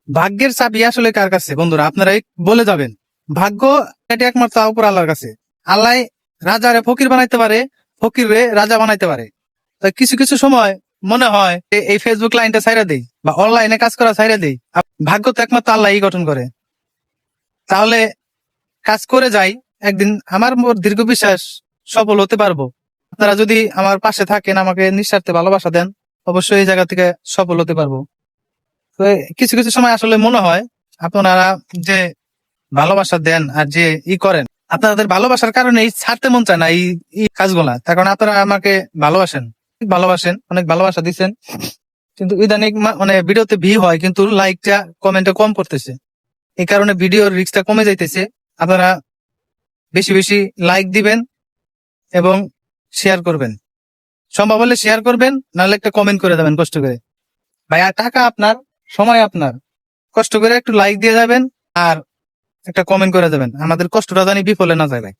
ভাগ্যের চাবি আসলে কার কাছে বন্ধুরা, আপনারাই বলে যাবেন। ভাগ্য এটা একমাত্র উপর আল্লাহর কাছে। আল্লাহ রাজারে ফকির বানাইতে পারে, ফকির রে রাজা বানাইতে পারে। তো কিছু কিছু সময় মনে হয় এই ফেসবুক লাইনটা ছাইরা দেই বা অনলাইনে কাজ করা ছাইরা দেই। ভাগ্য তো একমাত্র আল্লাহই গঠন করে। তাহলে কাজ করে যাই, একদিন আমার দীর্ঘ বিশ্বাস সফল হতে পারবো। আপনারা যদি আমার পাশে থাকেন, আমাকে নিঃস্বার্থে ভালোবাসা দেন, অবশ্যই এই জায়গা থেকে সফল হতে পারবো। তো কিছু কিছু সময় আসলে মনে হয় আপনারা যে ভালোবাসা দেন আর যে করেন, আপনাদের ভালোবাসার কারণে ছাড়তে মন চায় না এই কাজগুলা। তার কারণ আপনারা আমাকে ভালোবাসেন, অনেক ভালোবাসা দিচ্ছেন, কিন্তু ইদানিং মানে ভিডিওতে ভিউ হয় কিন্তু লাইকটা কমেন্টটা কম করতেছে। এই কারণে ভিডিওর রিস্কটা কমে যাইতেছে। আপনারা বেশি বেশি লাইক দিবেন এবং শেয়ার করবেন, সম্ভব হলে শেয়ার করবেন, নাহলে একটা কমেন্ট করে দেবেন কষ্ট করে। ভাই আর টাকা আপনার, সময় আপনার, কষ্ট করে একটু লাইক দিয়ে যাবেন আর একটা কমেন্ট করে দেবেন, আমাদের কষ্টটা জানি বিফলে না যায় ভাই।